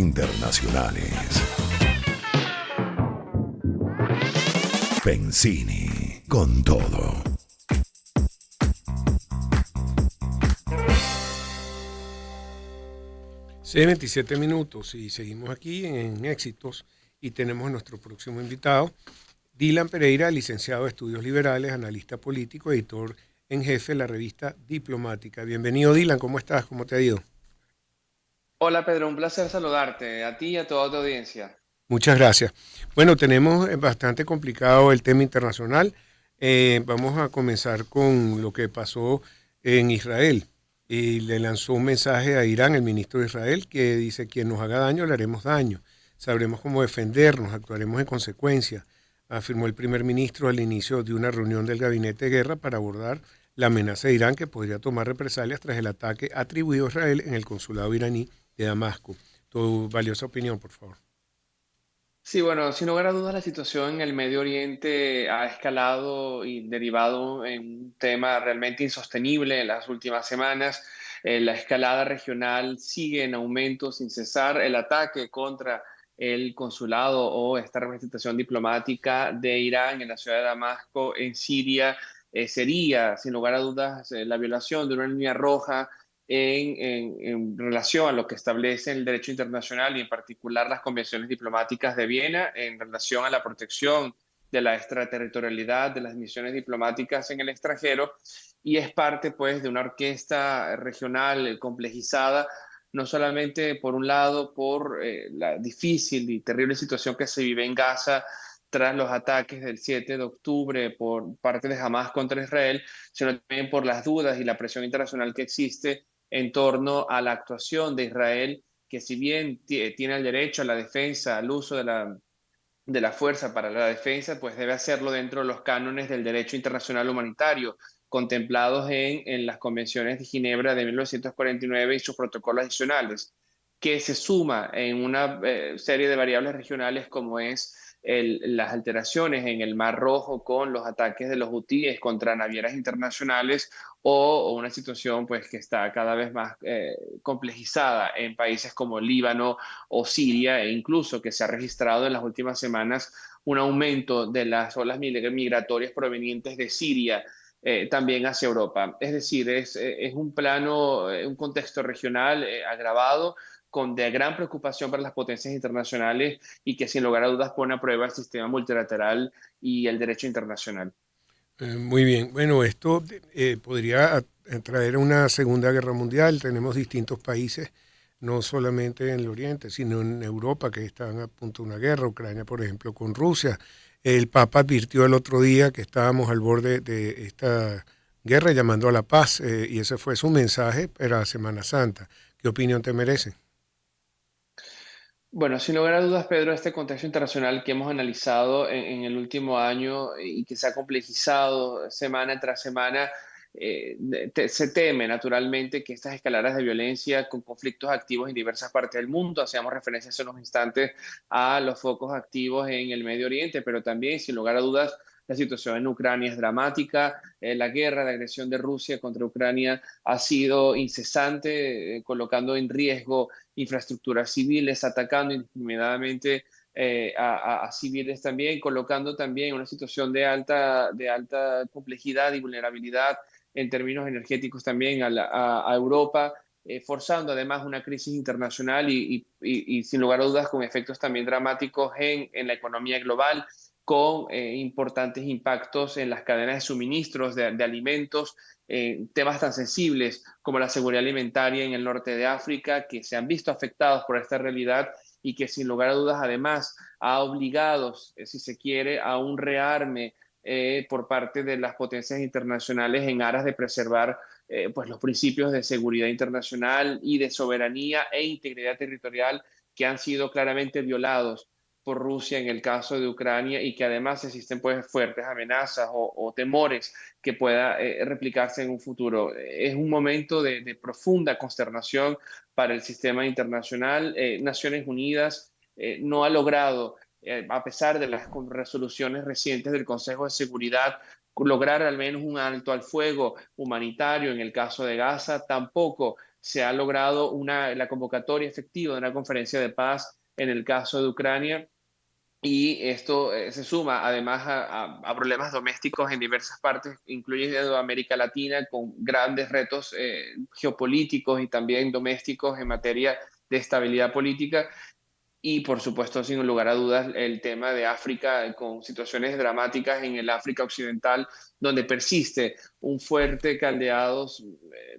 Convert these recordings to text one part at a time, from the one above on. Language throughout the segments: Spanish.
internacionales. Pensini, con todo. Sí, 27 minutos y seguimos aquí en Éxitos y tenemos a nuestro próximo invitado, Dylan Pereira, licenciado de Estudios Liberales, analista político, editor en jefe de la revista Diplomática. Bienvenido, Dylan, ¿cómo estás? ¿Cómo te ha ido? Hola Pedro, un placer saludarte, a ti y a toda tu audiencia. Muchas gracias. Bueno, tenemos bastante complicado el tema internacional. Vamos a comenzar con lo que pasó en Israel. Y le lanzó un mensaje a Irán, el ministro de Israel, que dice: quien nos haga daño, le haremos daño. Sabremos cómo defendernos, actuaremos en consecuencia, afirmó el primer ministro al inicio de una reunión del gabinete de guerra para abordar la amenaza de Irán que podría tomar represalias tras el ataque atribuido a Israel en el consulado iraní de Damasco. Tu valiosa opinión, por favor. Sí, bueno, sin lugar a dudas la situación en el Medio Oriente ha escalado y derivado en un tema realmente insostenible en las últimas semanas. La escalada regional sigue en aumento sin cesar. El ataque contra el consulado o esta representación diplomática de Irán en la ciudad de Damasco, en Siria, sería, sin lugar a dudas, la violación de una línea roja en relación a lo que establece el derecho internacional y en particular las convenciones diplomáticas de Viena en relación a la protección de la extraterritorialidad de las misiones diplomáticas en el extranjero y es parte pues de una orquesta regional complejizada no solamente por un lado por la difícil y terrible situación que se vive en Gaza tras los ataques del 7 de octubre por parte de Hamas contra Israel, sino también por las dudas y la presión internacional que existe en torno a la actuación de Israel, que si bien tiene el derecho a la defensa, al uso de la fuerza para la defensa, pues debe hacerlo dentro de los cánones del derecho internacional humanitario contemplados en las convenciones de Ginebra de 1949 y sus protocolos adicionales, que se suma en una serie de variables regionales como es las alteraciones en el Mar Rojo con los ataques de los hutíes contra navieras internacionales o una situación pues que está cada vez más complejizada en países como Líbano o Siria e incluso que se ha registrado en las últimas semanas un aumento de las olas migratorias provenientes de Siria también hacia Europa. Es decir, es un plano, un contexto regional agravado con de gran preocupación para las potencias internacionales y que sin lugar a dudas pone a prueba el sistema multilateral y el derecho internacional. Muy bien. Bueno, esto podría traer una Segunda Guerra Mundial. Tenemos distintos países, no solamente en el Oriente, sino en Europa, que están a punto de una guerra. Ucrania, por ejemplo, con Rusia. El Papa advirtió el otro día que estábamos al borde de esta guerra, llamando a la paz, y ese fue su mensaje para Semana Santa. ¿Qué opinión te merece? Bueno, sin lugar a dudas, Pedro, este contexto internacional que hemos analizado en el último año y que se ha complejizado semana tras semana, se teme naturalmente que estas escaladas de violencia con conflictos activos en diversas partes del mundo, hacíamos referencia hace unos instantes a los focos activos en el Medio Oriente, pero también, sin lugar a dudas, la situación en Ucrania es dramática, la guerra, la agresión de Rusia contra Ucrania ha sido incesante, colocando en riesgo infraestructuras civiles, atacando indiscriminadamente a civiles también, colocando también una situación de alta complejidad y vulnerabilidad en términos energéticos también a Europa, forzando además una crisis internacional y sin lugar a dudas con efectos también dramáticos en la economía global, con importantes impactos en las cadenas de suministros de alimentos, temas tan sensibles como la seguridad alimentaria en el norte de África, que se han visto afectados por esta realidad y que sin lugar a dudas además ha obligado, si se quiere, a un rearme por parte de las potencias internacionales en aras de preservar pues los principios de seguridad internacional y de soberanía e integridad territorial que han sido claramente violados por Rusia en el caso de Ucrania y que además existen pues fuertes amenazas o temores que pueda replicarse en un futuro. Es un momento de profunda consternación para el sistema internacional. Naciones Unidas no ha logrado, a pesar de las resoluciones recientes del Consejo de Seguridad, lograr al menos un alto al fuego humanitario en el caso de Gaza. Tampoco se ha logrado la convocatoria efectiva de una conferencia de paz en el caso de Ucrania. Y esto se suma además a problemas domésticos en diversas partes, incluyendo América Latina, con grandes retos geopolíticos y también domésticos en materia de estabilidad política. Y por supuesto, sin lugar a dudas, el tema de África, con situaciones dramáticas en el África Occidental, donde persiste un fuerte caldeado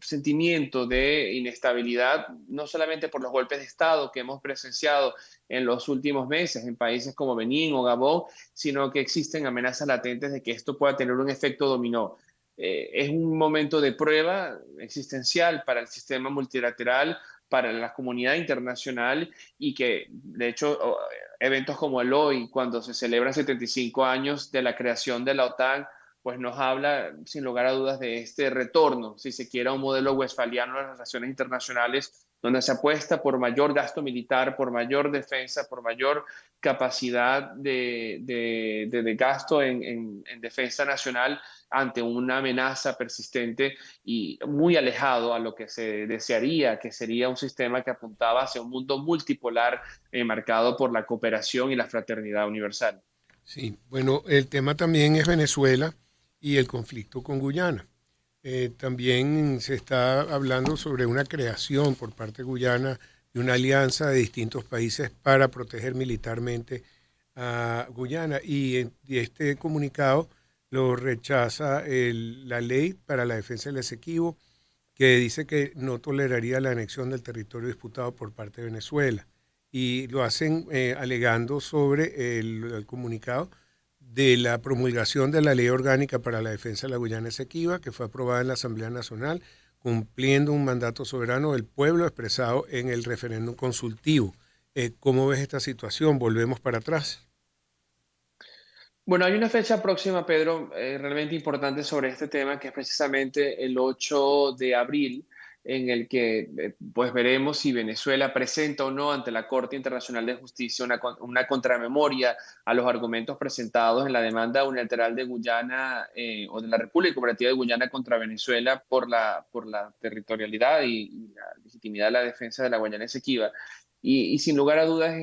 sentimiento de inestabilidad, no solamente por los golpes de Estado que hemos presenciado en los últimos meses en países como Benín o Gabón, sino que existen amenazas latentes de que esto pueda tener un efecto dominó. Es un momento de prueba existencial para el sistema multilateral, para la comunidad internacional, y que, de hecho, eventos como el hoy, cuando se celebran 75 años de la creación de la OTAN, pues nos habla, sin lugar a dudas, de este retorno, si se quiere, a un modelo westfaliano de las relaciones internacionales, donde se apuesta por mayor gasto militar, por mayor defensa, por mayor capacidad de gasto en defensa nacional ante una amenaza persistente y muy alejado a lo que se desearía, que sería un sistema que apuntaba hacia un mundo multipolar marcado por la cooperación y la fraternidad universal. Sí, bueno, el tema también es Venezuela y el conflicto con Guyana. También se está hablando sobre una creación por parte de Guyana de una alianza de distintos países para proteger militarmente a Guyana. Y este comunicado lo rechaza la ley para la defensa del Esequibo, que dice que no toleraría la anexión del territorio disputado por parte de Venezuela. Y lo hacen alegando sobre el comunicado de la promulgación de la Ley Orgánica para la Defensa de la Guyana Esequiba, que fue aprobada en la Asamblea Nacional, cumpliendo un mandato soberano del pueblo expresado en el referéndum consultivo. ¿Cómo ves esta situación? Volvemos para atrás. Bueno, hay una fecha próxima, Pedro, realmente importante sobre este tema, que es precisamente el 8 de abril, en el que pues veremos si Venezuela presenta o no ante la Corte Internacional de Justicia una contramemoria a los argumentos presentados en la demanda unilateral de Guyana o de la República Cooperativa de Guyana contra Venezuela por la territorialidad y la legitimidad de la defensa de la Guayana Esequiba. Y sin lugar a dudas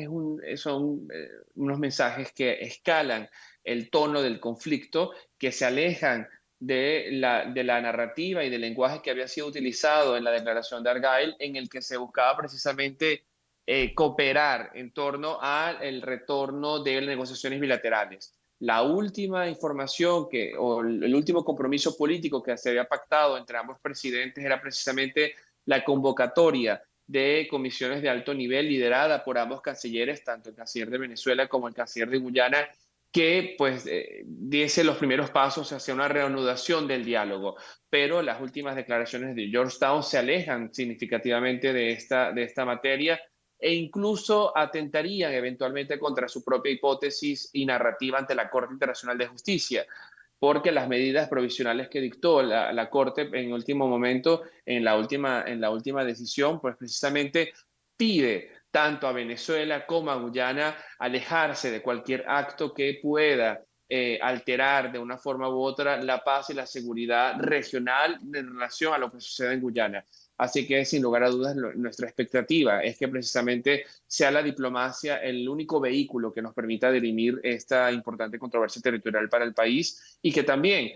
son unos mensajes que escalan el tono del conflicto, que se alejan de la narrativa y del lenguaje que había sido utilizado en la declaración de Argyle, en el que se buscaba precisamente cooperar en torno al retorno de negociaciones bilaterales. La última información o el último compromiso político que se había pactado entre ambos presidentes era precisamente la convocatoria de comisiones de alto nivel liderada por ambos cancilleres, tanto el canciller de Venezuela como el canciller de Guyana, que pues diese los primeros pasos hacia una reanudación del diálogo. Pero las últimas declaraciones de Georgetown se alejan significativamente de esta materia e incluso atentarían eventualmente contra su propia hipótesis y narrativa ante la Corte Internacional de Justicia, porque las medidas provisionales que dictó la Corte en último momento, en la última decisión, pues precisamente pide tanto a Venezuela como a Guyana alejarse de cualquier acto que pueda alterar de una forma u otra la paz y la seguridad regional en relación a lo que sucede en Guyana. Así que, sin lugar a dudas, nuestra expectativa es que precisamente sea la diplomacia el único vehículo que nos permita dirimir esta importante controversia territorial para el país, y que también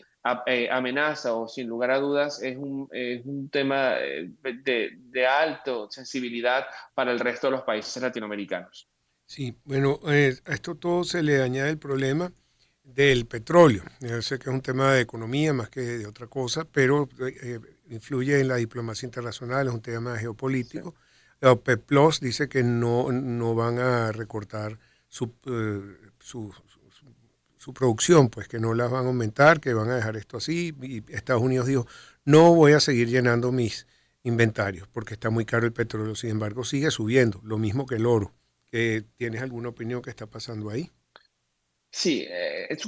amenaza o sin lugar a dudas es un tema de alta sensibilidad para el resto de los países latinoamericanos. Sí, bueno, a esto todo se le añade el problema del petróleo. Yo sé que es un tema de economía más que de otra cosa, pero influye en la diplomacia internacional, es un tema Sí. geopolítico. La OPEP Plus dice que no van a recortar su producción, pues que no las van a aumentar, que van a dejar esto así. Y Estados Unidos dijo, no voy a seguir llenando mis inventarios porque está muy caro el petróleo. Sin embargo, sigue subiendo, lo mismo que el oro. ¿Tienes alguna opinión que está pasando ahí? Sí,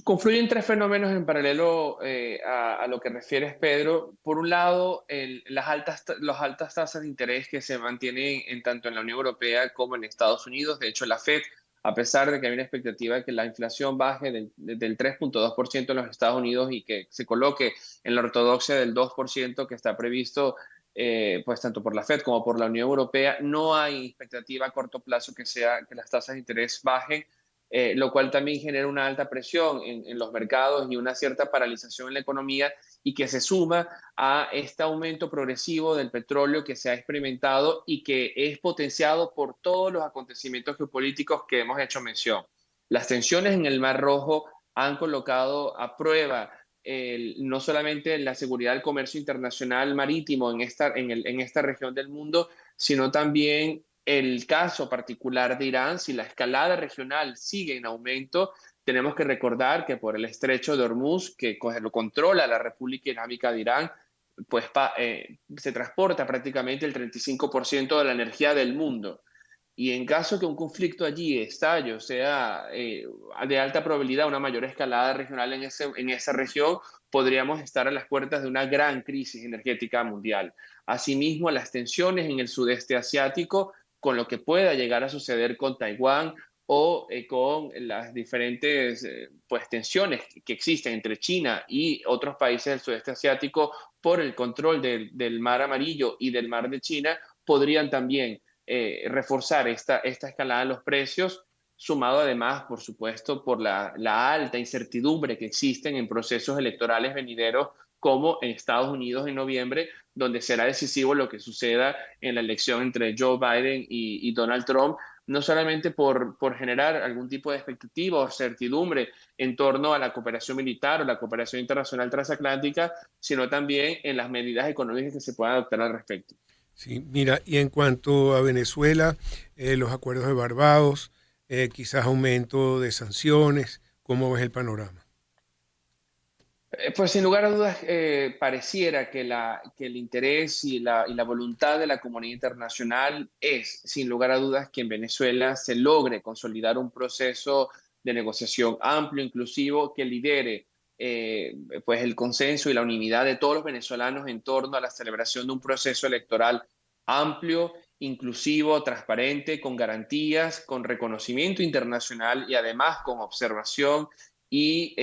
confluyen tres fenómenos en paralelo a lo que refieres, Pedro. Por un lado, las altas tasas de interés que se mantienen tanto en la Unión Europea como en Estados Unidos. De hecho, la Fed a pesar de que hay una expectativa de que la inflación baje del 3,2% en los Estados Unidos y que se coloque en la ortodoxia del 2% que está previsto, pues tanto por la Fed como por la Unión Europea, no hay expectativa a corto plazo que las tasas de interés bajen, lo cual también genera una alta presión en los mercados y una cierta paralización en la economía, y que se suma a este aumento progresivo del petróleo que se ha experimentado y que es potenciado por todos los acontecimientos geopolíticos que hemos hecho mención. Las tensiones en el Mar Rojo han colocado a prueba no solamente la seguridad del comercio internacional marítimo en esta región del mundo, sino también el caso particular de Irán. Si la escalada regional sigue en aumento, tenemos que recordar que por el estrecho de Hormuz, que lo controla la República Islámica de Irán, pues se transporta prácticamente el 35% de la energía del mundo. Y en caso que un conflicto allí estalle, o sea, de alta probabilidad una mayor escalada regional en esa región, podríamos estar a las puertas de una gran crisis energética mundial. Asimismo, las tensiones en el sudeste asiático, con lo que pueda llegar a suceder con Taiwán o con las diferentes pues, tensiones que existen entre China y otros países del sudeste asiático por el control del Mar Amarillo y del Mar de China, podrían también reforzar esta escalada de los precios, sumado además, por supuesto, por la alta incertidumbre que existen en procesos electorales venideros como en Estados Unidos en noviembre, donde será decisivo lo que suceda en la elección entre Joe Biden y Donald Trump, no solamente por generar algún tipo de expectativa o certidumbre en torno a la cooperación militar o la cooperación internacional transatlántica, sino también en las medidas económicas que se puedan adoptar al respecto. Sí, mira, y en cuanto a Venezuela, los acuerdos de Barbados, quizás aumento de sanciones, ¿cómo ves el panorama? Pues sin lugar a dudas, pareciera que el interés y la voluntad de la comunidad internacional es, sin lugar a dudas, que en Venezuela se logre consolidar un proceso de negociación amplio, inclusivo, que lidere pues el consenso y la unidad de todos los venezolanos en torno a la celebración de un proceso electoral amplio, inclusivo, transparente, con garantías, con reconocimiento internacional y además con observación y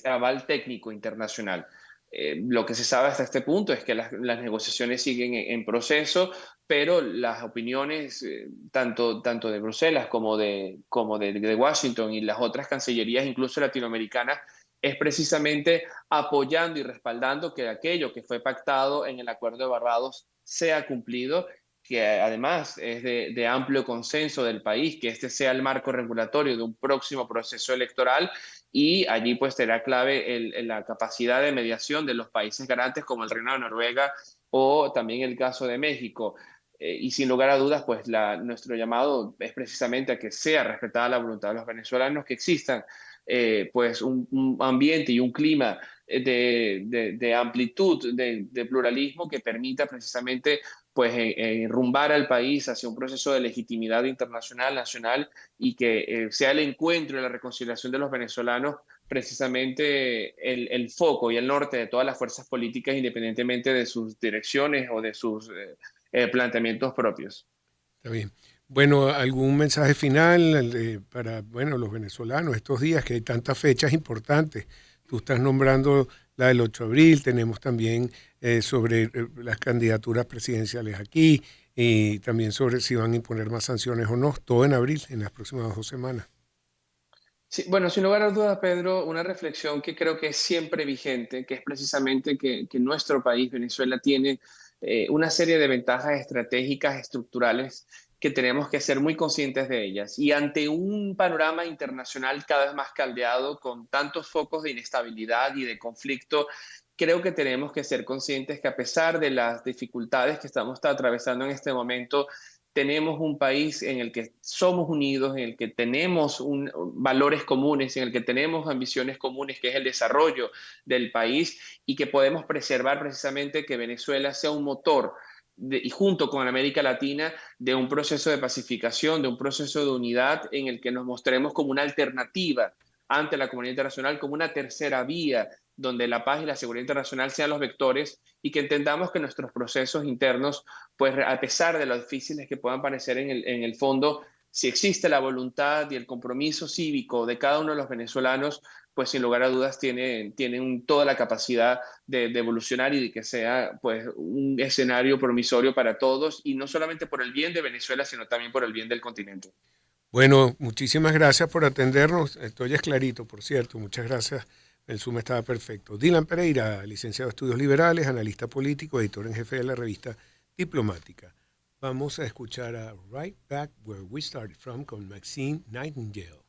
aval técnico internacional. Lo que se sabe hasta este punto es que las negociaciones siguen en proceso, pero las opiniones tanto de Bruselas como de Washington y las otras cancillerías, incluso latinoamericanas, es precisamente apoyando y respaldando que aquello que fue pactado en el Acuerdo de Barbados sea cumplido, que además es de amplio consenso del país, que este sea el marco regulatorio de un próximo proceso electoral, y allí pues será clave la capacidad de mediación de los países garantes como el Reino de Noruega o también el caso de México. Y sin lugar a dudas, pues nuestro llamado es precisamente a que sea respetada la voluntad de los venezolanos, que existan pues un ambiente y un clima de amplitud, de pluralismo que permita precisamente pues rumbar al país hacia un proceso de legitimidad internacional, nacional, y que sea el encuentro y la reconciliación de los venezolanos precisamente el foco y el norte de todas las fuerzas políticas, independientemente de sus direcciones o de sus planteamientos propios. Está bien. Bueno, ¿algún mensaje final para, bueno, los venezolanos estos días que hay tantas fechas importantes? Tú estás nombrando la del 8 de abril, tenemos también sobre las candidaturas presidenciales aquí y también sobre si van a imponer más sanciones o no, todo en abril, en las próximas 2 semanas. Sí, bueno, sin lugar a dudas, Pedro, una reflexión que creo que es siempre vigente, que es precisamente que nuestro país, Venezuela, tiene una serie de ventajas estratégicas, estructurales, que tenemos que ser muy conscientes de ellas. Y ante un panorama internacional cada vez más caldeado, con tantos focos de inestabilidad y de conflicto, creo que tenemos que ser conscientes que, a pesar de las dificultades que estamos atravesando en este momento, tenemos un país en el que somos unidos, en el que tenemos valores comunes, en el que tenemos ambiciones comunes, que es el desarrollo del país, y que podemos preservar precisamente que Venezuela sea un motor y junto con América Latina, de un proceso de pacificación, de un proceso de unidad en el que nos mostremos como una alternativa ante la comunidad internacional, como una tercera vía, donde la paz y la seguridad internacional sean los vectores, y que entendamos que nuestros procesos internos, pues a pesar de lo difíciles que puedan parecer en el fondo, si existe la voluntad y el compromiso cívico de cada uno de los venezolanos, pues sin lugar a dudas tienen toda la capacidad de evolucionar y de que sea pues un escenario promisorio para todos, y no solamente por el bien de Venezuela, sino también por el bien del continente. Bueno, muchísimas gracias por atendernos. Esto ya es clarito, por cierto. Muchas gracias. El Zoom estaba perfecto. Dylan Pereira, licenciado de Estudios Liberales, analista político, editor en jefe de la revista Diplomática. Vamos a escuchar a Right Back Where We Started From con Maxine Nightingale.